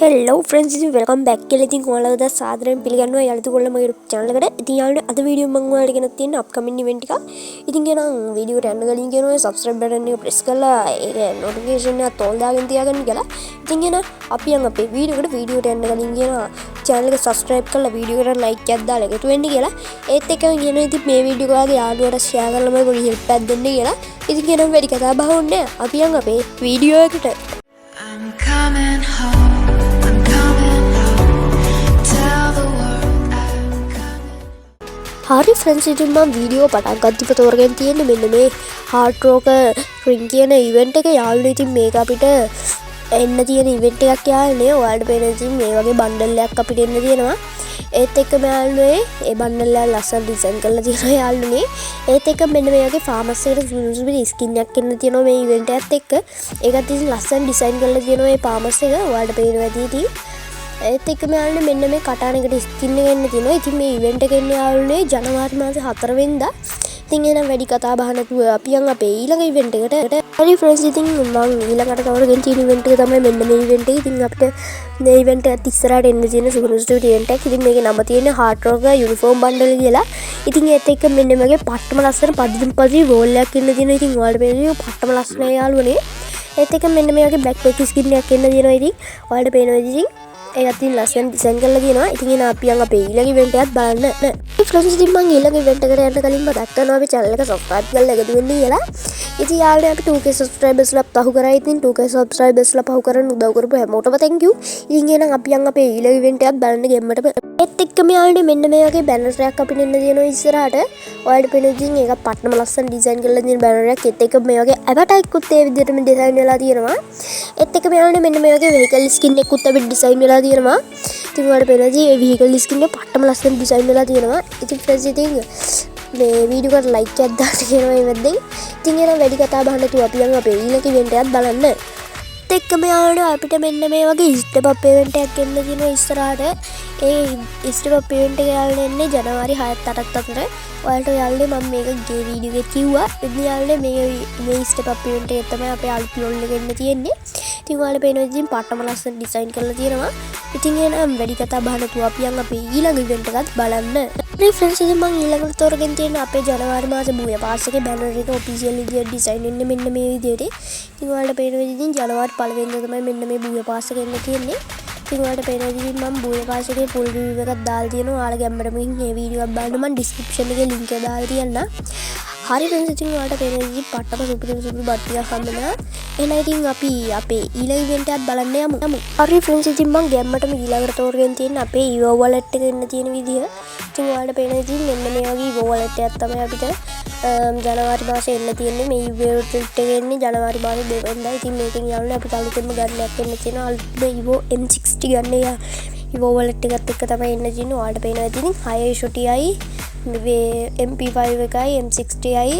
Hello friends, welcome back to the Southern Pilgano Yaltu channel. The video Mango upcoming event. Iting video and subscribe button press notification told in the Agangala. Tingana appearing a video channel subscribe video and like at the like 20 gala. Ethical unity may video the Aldo Shagalama pad the Nigala. Iting a very Katabahunde appearing a video. I'm coming home. Hari friends ඉතින්ම video පටන් ගන්නකොට තෝරගෙන තියෙන්නේ මෙන්න මේ heart රොක රින් කියන event එක යාළුවෝ ඉතින් මේක අපිට එන්න තියෙන ඉවෙන්ට් එකක් යාළුවනේ ඔයාලට පේන ඉතින් මේ වගේ බන්ඩල් එකක් අපිට එන්න තියෙනවා ඒත් එක්කම යාළුවනේ ඒ බන්ඩල් එක ලස්සන ඩිසයින් කරලා තියෙනවා යාළුවනේ ඒත් එක්ක මෙන්න මේ වගේ ෆාමස් එකට සුදුසු ස්කින් එකක් එන්න තියෙනවා මේ ඉවෙන්ට් එකත් එක්ක ඒකත් ඉතින් ලස්සන ඩිසයින් කරලා තියෙනවා මේ ෆාමස් එක ඔයාලට පේනවා ඇති ඉතින් ඒත් එක්කම යාළුවනේ මෙන්න මේ කටානකට ස්කින් එක එන්න තියෙනවා. ඉතින් මේ ඉවෙන්ට් එක එන්නේ යාළුවනේ ජනවාරි මාසේ 4 වෙනිදා. ඉතින් එහෙනම් වැඩි කතා බහ නැතුව අපි යන් අපේ ඊළඟ ඉවෙන්ට් එකට. හරි friends ඉතින් මම ඊළඟට තවරගෙන තියෙන ඉවෙන්ට් එක තමයි මෙන්න මේ ඉවෙන්ට් එක. ඉතින් අපිට මේ ඉවෙන්ට් එකත් ඉස්සරහට එන්න තියෙන සුපර් ඉවෙන්ට් එකක්. ඉතින් මේකේ නම තියෙන්නේ හાર્ට් රොක යුනිෆෝම් බන්ඩල් කියලා. ඉතින් ඒත් එක්ක මෙන්න මේකේ පට්ටම ලස්සන පදින් වෝල් එකක් එන්න තියෙනවා. ඉතින් ඔයාලට පේනවා පට්ටම ලස්සන යාළුවනේ. ඒත් එක්ක මෙන්න මේ වගේ බෑක් පැක් ස්කින් එකක් එන්න තියෙනවා. ඉතින් ඔයාලට පේනවා ඉතින් ඒකත් ලස්සන ඩිසයින් කරලා තියෙනවා. ඉතින් එන අපි යන් අපේ ඊළඟ ඉවෙන්ට් එකත් බලන්න. ෆ්‍රෙන්ඩ්ස් ඉතින් මම ඊළඟ ඉවෙන්ට් එකට යන්න කලින් මතක් කරනවා අපි channel එක subscribe කරලා එකතු වෙන්න කියලා. ඉතින් යාළුවනේ අපි 2k subscribers ලා පහු කරා. ඉතින් 2k subscribers ලා පහු කරන්න උදව් කරපු හැමෝටම thank you. ඉතින් එහෙනම් අපි යන් අපේ ඊළඟ ඉවෙන්ට් එකත් බලන්න ගෙම්මට. ඒත් එක්කම යාළුවනේ මෙන්න මේ වගේ බැනර් එකක් අපිට එන්න තියෙනවා ඉස්සරහට. ඔයාලට පේනවා ඉතින් ඒක පට්ටම ලස්සන ඩිසයින් කරලා තියෙන බැනර් එකක්. ඒත් එක්ක මේ වගේ avatar එකකුත් ඒ විදිහටම ඩිසයින් වෙලා තියෙනවා. ඒත් එක්කම යාළුවනේ මෙන්න මේ වගේ vehicle skin එකකුත් අපිට ඩිසයින් වෙලා තියෙනවා. ඉතින් ඔයාලට පේනවා ඉතින් මේ vehicle skin එක පට්ටම ලස්සන ඩිසයින් වෙලා තියෙනවා. ඉතින් friends ඉතින් මේ වීඩියෝ එකට ලයික් එකක් දාන්න කියනවා මේ වෙද්දී. ඉතින් එහෙනම් වැඩි කතා බහ නැතුව අපි යන් අපේ ඊළඟ ඉවෙන්ට් එකත් බලන්න. ඒත් එක්කම යාළුවනේ අපිට මෙන්න මේ වගේ ඉස්ට් පොප් ඉවෙන්ට් එකක් එන්න තියෙනවා ඉස්සරහට. ඒ ඉස්ට් පොප් ඉවෙන්ට් එක යාළුවනේ එන්නේ ජනවාරි 6ත් 8ත් අතර. ඔයාලට යාළුවනේ මම මේක ගේ වීඩියෝ එකේ කිව්වා. ඉතින් යාළුවනේ මේ ඉස්ට් පොප් ඉවෙන්ට් එක තමයි අපේ අලුත් ලෝල් එක එන්න තියෙන්නේ. ඉතින් ඔයාලට පේනවා ඉතින් පට්ටම ලස්සන ඩිසයින් කරලා තියෙනවා. ඉතින් එහෙනම් වැඩි කතා බහ නැතුව අපි යන් අපේ ඊළඟ ඉවෙන්ට් එකත් බලන්න. මේ ෆ්‍රෙන්ඩ්ස් ඉතින් මම ඊළඟට තෝරගෙන තියෙන අපේ ජනවාරි මාසේ බුය පාස් එකේ බැනර් එක ඔෆිෂියල් විදියට ඩිසයින් වෙන්නේ මෙන්න මේ විදියට. ඉතින් ඔයාලට පේනවා ඉතින් ජනවාරි 1 වෙනිදා තමයි මෙන්න මේ බුය පාස් එක එන්න තියෙන්නේ. ඉතින් ඔයාලට පේනවා ඉතින් මම බුය පාස් එකේ ෆුල් රිවිව් එකක් දාලා තියෙනවා. ඔයාලා ගැම්මට මේ වීඩියෝ එක බලන්න මම ඩිස්ක්‍රිප්ෂන් එකේ link එක දාලා තියන්නම්. හරි friends ඉතින් ඔයාලට පේනවා ඉතින් පට්ටම සුපිරි බට්ටියක් හම්බෙනවා. එහෙනම් ඉතින් අපි අපේ ඊළඟ ඉවෙන්ට් එකත් බලන්න යමු. හරි friends ඉතින් මම ගැම්මටම ඊළඟට තෝරගෙන තියෙන අපේ EVO wallet එක එන්න තියෙන විදිය. ඉතින් ඔයාලට පේනවා ඉතින් මෙන්න මේ වගේ EVO wallet එකක් තමයි අපිට ජනවාරි මාසේ එන්න තියෙන්නේ. මේ EVO wallet එක එන්නේ ජනවාරි මාසේ 2 වෙනිදා. ඉතින් මේකෙන් යාළුවනේ අපිට අලුතෙන්ම ගන්නයක් එන්න තියෙනවා. අලුත්ම EVO M60 ගන්න යා EVO wallet එකත් එක්ක තමයි එන්න තියෙන්නේ. ඔයාලට පේනවා ඉතින් 6 shotයි MP5 එකයි M60යි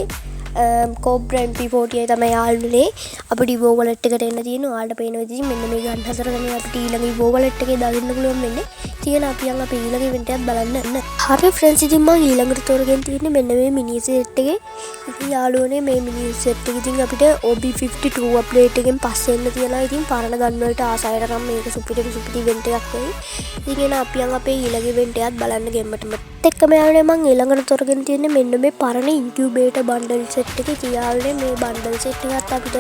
Cobra MP40යි තමයි යාළුවනේ අපිට EVO wallet එකට එන්න තියෙන්නේ. ඔයාලට පේනවා ඉතින් මෙන්න මේ ගන්න හතර තමයි අපිට ඊළඟ EVO wallet එකේ දාගන්න පුළුවන් වෙන්නේ. ඉතින් අපි යන් අපේ ඊළඟ ඉවෙන්ට් එකත් බලන්න. හරි friends ඉතින් මම ඊළඟට තෝරගෙන තියෙන්නේ මෙන්න මේ මිනි සෙට් එකේ. ඉතින් යාළුවනේ මේ මිනි සෙට් එක ඉතින් අපිට OB52 අප්ඩේට් එකෙන් පස්සේ එන්න තියෙනවා. ඉතින් පරණ ගන්න වලට ආසයට නම් මේක සුපිරි ඉවෙන්ට් එකක් වෙයි. ඉතින් එන අපි යන් අපේ ඊළඟ ඉවෙන්ට් එකත් බලන්න ගෙම්මටම. එක්කම යාළුවනේ මම ඊළඟට තෝරගෙන තියෙන්නේ මෙන්න මේ පරණ ඉන්කියුබේටර් බන්ඩල් සෙට් එක. ඉතින් යාළුවනේ මේ බන්ඩල් සෙට් එකත් අපිට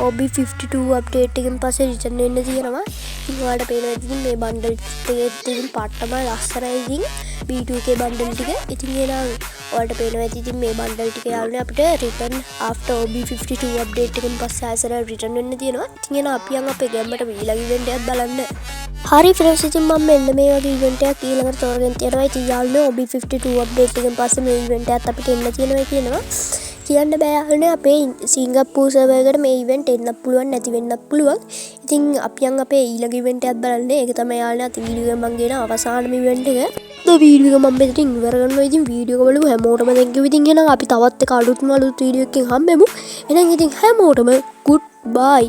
OB52 අප්ඩේට් එකෙන් පස්සේ රිටර්න් වෙන්න තියෙනවා. ඉතින් ඔයාලට පේනවා ඉතින් මේ බන්ඩල් එකේ තියෙන පාටම ලස්සනයි ඉතින් B2K බන්ඩල් ටික. ඉතින් එහෙනම් ඔයාලට පේනවා ඉතින් මේ බන්ඩල් ටික යාළුවනේ අපිට රිටර්න් after OB52 අප්ඩේට් එකෙන් පස්සේ ආයෙසර රිටර්න් වෙන්න තියෙනවා. ඉතින් එහෙනම් අපි යන් අපේ ගැම්මට ඊළඟ ඉවෙන්ට් එකක් බලන්න. හරි friends ඉතින් මම මෙන්න මේ වගේ ඉවෙන්ට් එකක් ඊළඟට තෝරගෙන තියෙනවා. ඉතින් යාළුවනේ OB52 අප්ඩේට් එකෙන් පස්සේ මේ ඉවෙන්ට් එකත් අපිට එන්න තියෙනවා කියනවා. කියන්න බෑ යාළුවනේ අපේ සිංගප්පූර් සර්වර් එකට මේ ඉවෙන්ට් එන්නත් පුළුවන් නැති වෙන්නත් පුළුවන්. ඉතින් අපි යන් අපේ ඊළඟ ඉවෙන්ට් එකත් බලන්න. ඒක තමයි යාළුවනේ අද වීඩියෝ එක මම ගෙන අවසානම ඉවෙන්ට් එක. වීඩියෝ එක මම මෙතනින් ඉවර කරනවා. ඉතින් වීඩියෝ එක බලමු හැමෝටම thank you. ඉතින් එහෙනම් අපි තවත් එක අලුත් වීඩියෝ එකකින් හම්බෙමු. එහෙනම් ඉතින් හැමෝටම good bye.